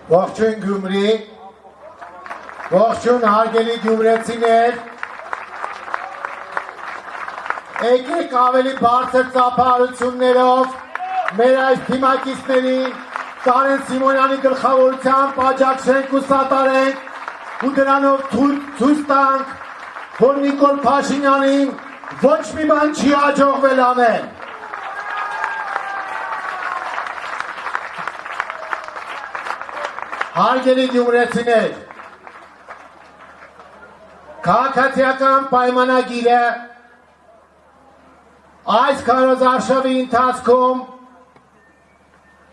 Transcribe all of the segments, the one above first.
Ողջույն Գյումրի, ողջույն հարգելի գյումրեցիներ, եկեք ավելի բարձր ծափահարություններով մեր այս թիմակիցներին Կարեն Սիմոնյանի գլխավորությամբ աջակցենք ու սատարենք ու դրանով ցույց տանք, որ Նիկոլ Փաշինյանին ոչ մի բան չի հաջողվել անել։ Հարգելի գյումրեցիներ, քաղաքացիական պայմանագիրը այս քարոզարշավի ընթացքում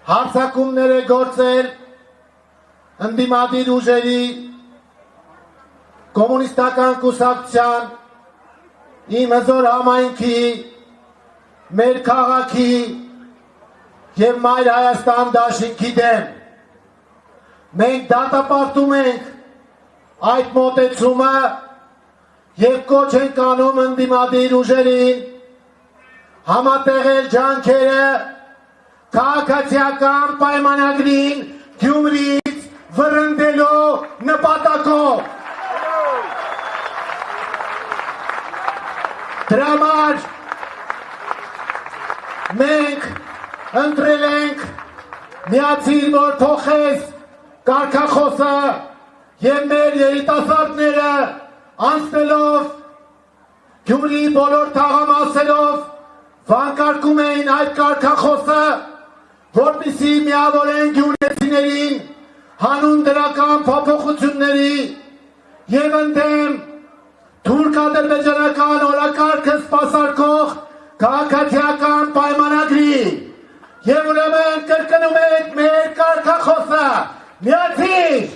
հարձակումներ է գործել ընդդիմադիր ուժերի, կոմունիստական կուսակցության, իմ հզոր համայնքի, մեր քաղաքի և Մայր Հայաստան դաշինքի դեմ։ Մենք դատապարտում ենք այդ մոտեցումը և կոչ ենք անում ընդդիմադիր ուժերին համատեղել ջանքերը քաղաքացիական պայմանագրին Գյումրիից վռնդելու նպատակով։ Դրա համար մենք ընտրել ենք միացիր, որ փոխես կարգախոսը և մեր երիտասարդները անցնելով Գյումրիի բոլոր թաղամասերով վանկարկում էին այդ կարգախոսը, որպեսզի միավորեն գյումրեցիներին հանուն դրական փոփոխությունների և ընդդեմ թուրք-ադրբեջանական օրակարգը սպասարկող քաղաքացիական պայմանագրի և ուրեմն կրկնում ենք մեր կարգախոսը։ Միացիր!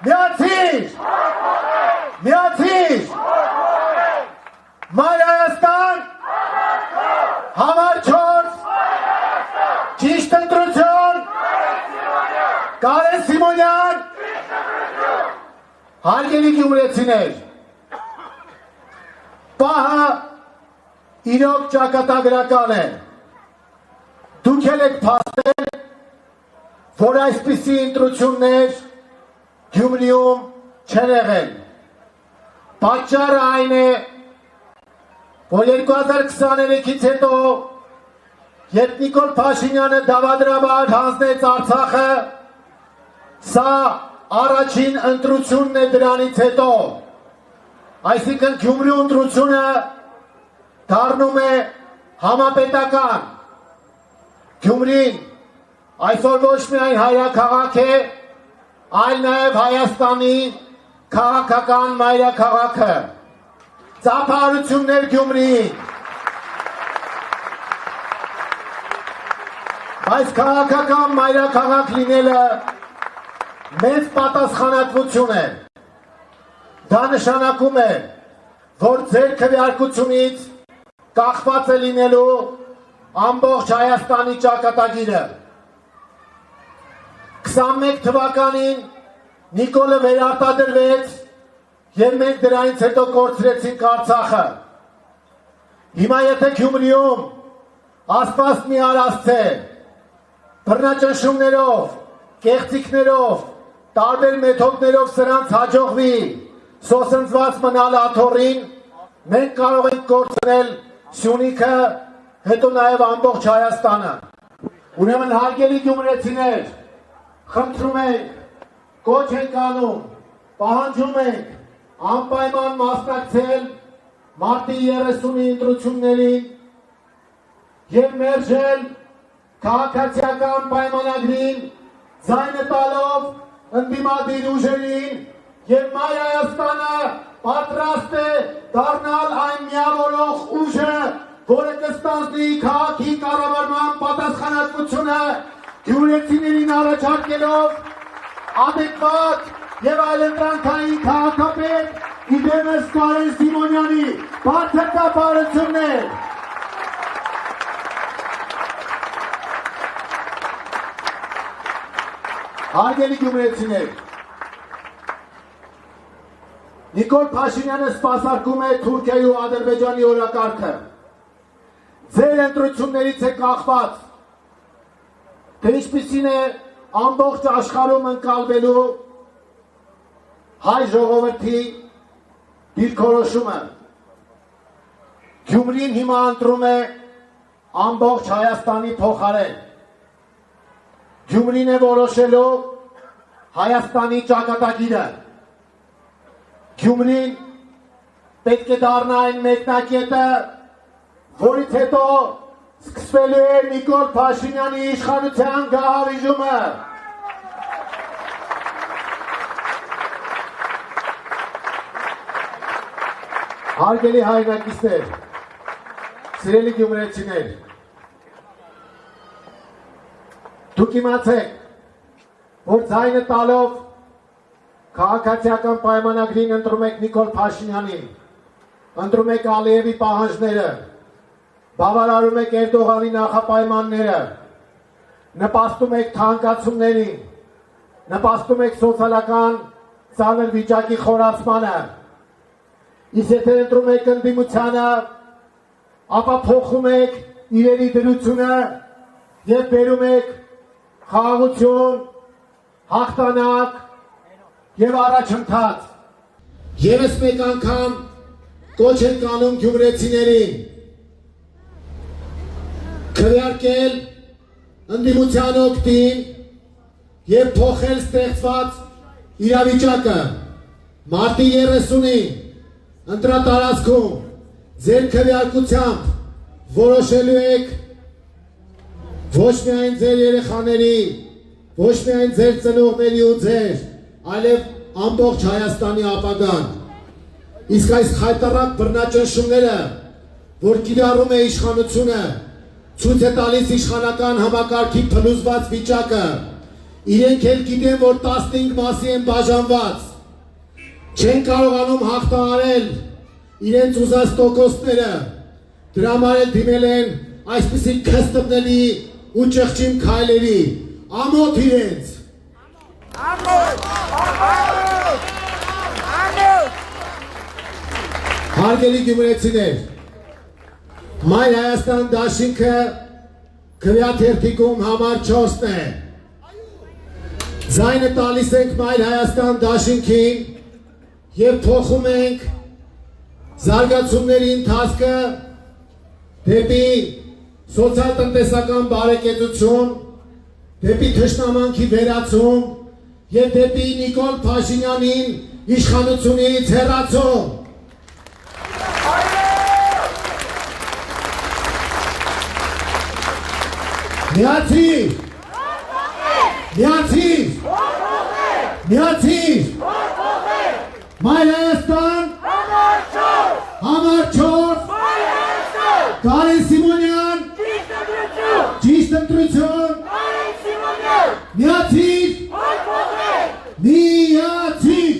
Միացիր! Միացիր! Մայր Հայաստան! Համար 4! Ճիշտ ընտրություն! Կարեն Սիմոնյան! Հարգելի գյումրեցիներ, պահը իրոք ճակատագրական է։ Դուք էլ եք փաստել, որ այսպիսի ընտրություններ Գյումրիում չեն եղել։ Պատճառը այն է, որ 2023-ից հետո, երբ Նիկոլ Փաշինյանը դավադրաբար հանձնեց Արցախը, սա առաջին ընտրությունն է դրանից հետո։ Այսինքն Գյումրի ընտրությունը դառնում է համապետական։ Գյումրին այսօր ոչ միայն հայրաքաղաք է, այլ նաև Հայաստանի քաղաքական մայրաքաղաքը։ Ծափահարություններ Գյումրիին։ Այս քաղաքական մայրաքաղաք լինելը մեծ պատասխանատվություն է։ Դա նշանակում է, որ ձեր քվեարկությունից կախված է լինելու ամբողջ Հայաստանի ճակատագիրը։ 21 թվականին Նիկոլը վերարտադրվեց և մենք դրանից հետո կորցրեցինք Արցախը։ Հիմա եթե Գյումրիում Աստված մի արասցե, բռնաճնշումներով, կեղծիքներով, տարբեր մեթոդներով սրանց հաջողվի սոսնձված մնալ աթոռին, մենք կարող ենք կորցնել Սյունիքը, հետո նաև ամբողջ Հայաստանը։ Ուրեմն հարգելի գյումրեցիներ, խնդրում ենք, կոչ ենք անում, պահանջում ենք անպայման մասնակցել մարտի 30-ի ընտրություններին և մերժել քաղաքացիական պայմանագրին, ձայնը տալով ընդդիմադիր ուժերին և Մայր Հայաստանը պատրաստ է դառնալ այն միավորող ուժը, որը կստանձնի քաղաքի կառավարման պատասխանատվությունը գյումրեցիներին առաջարկելով adekvat եւ այլընտրանքային քաղաքապետ իդեմս Կարեն Սիմոնյանի բարձր ծափահարություններ։ Հարգելի գյումրեցիներ, Նիկոլ Փաշինյանը սպասարկում է Թուրքիայի ու Ադրբեջանի օրակարգը։ Ձեր ընտրություններից է կախված, թե ինչպիսին է ամբողջ աշխարհում ընկալվելու հայ ժողովրդի դիրքորոշումը։ Գյումրին հիմա ընտրում է ամբողջ Հայաստանի փոխարեն։ Գյումրին է որոշելու Հայաստանի ճակատագիրը։ Գյումրին պետք է դառնա այն մեկնակետը, որից հետո սկսվելու է Նիկոլ Փաշինյանի իշխանության գահավիժումը։ Հարգելի հայրենակիցներ, սիրելի գյումրեցիներ, դուք իմացեք, որ ձայնը տալով քաղաքացիական պայմանագրին ընտրում եք Նիկոլ Փաշինյանին, ընտրում եք Ալիևի պահանջները, բավարարում եք Էրդողանի նախապայմանները, նպաստում եք թանկացումներին, նպաստում եք սոցիալական ծանր վիճակի խորացմանը, իսկ եթե ընտրում եք ընդդիմությանը, ապա փոխում եք իրերի դրությունը եւ բերում եք խաղաղություն, հաղթանակ եւ առաջընթաց։ Եվս մեկ անգամ կոչ ենք անում գյումրեցիներին քվեարկել ընդդիմության օգտին եւ փոխել ստեղծված իրավիճակը։ Մարտի 30-ին ընտրատարածքում ձեր քվեարկությամբ որոշելու եք ոչ միայն ձեր երեխաների, ոչ միայն ձեր ծնողների ու ձեր, այլև ամբողջ Հայաստանի ապագան։ Իսկ այս խայտառակ բռնաճնշումները, որ կիրառում է իշխանությունը, ցույց է տալիս իշխանական համակարգի փլուզված վիճակը։ Իրենք էլ գիտեն, որ 15 մասի են բաժանված, չեն կարողանում հաղթահարել իրենց ուզած տոկոսները, դրա համար էլ դիմել են այսպիսի քստբների ու ճղճիմ քայլերի, ամոթ իրենց։ Հարգելի գյումրեցիներ, Մայր Հայաստան դաշինքը քվեաթերթիկում համար 4-ն է։ Ձայնը տալիս ենք Մայր Հայաստան դաշինքին եւ փոխում ենք զարգացումների ընթացքը դեպի սոցիալ-տնտեսական բարեկեցություն, դեպի թշնամանքի վերացում եւ դեպի Նիկոլ Փաշինյանին իշխանությունից հեռացում։ Միացիր! Միացիր! Միացիր! Մայր Հայաստան! Համար 4! Կարեն Սիմոնյան! Ճիշտ ընտրություն! Միացիր! Միացիր!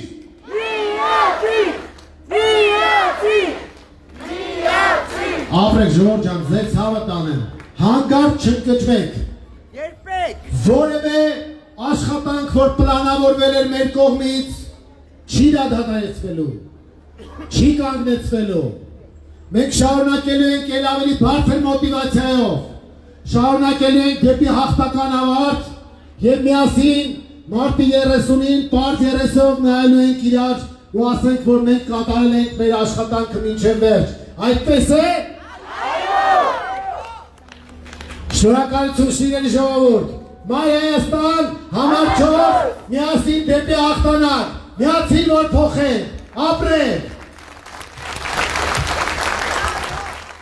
Ապրեք ժողովուրդ ջան, ձեր ցավը տանեմ, հանկարծ չընկճվեք։ Երբեք Որևէ աշխատանք, որ պլանավորվել էր մեր կողմից, չի դադարեցվելու, չի կանգնեցվելու։ Մենք շարունակելու ենք ել ավելի բարձր մոտիվացիայով, շարունակելու ենք դեպի հաղթական ավարտ եւ միասին մարտի 30-ին պարզ երեսով նայելու ենք իրար ու ասենք, որ մենք կատարել ենք մեր աշխատանքը մինչև վերջ։ Այդպես է։ Շնորհակալություն սիրելի ժողովուրդ։ Մայր Հայաստան, համար 4, միասին դեպի հաղթանակ։ Միացին որ փոխենք, ապրենք։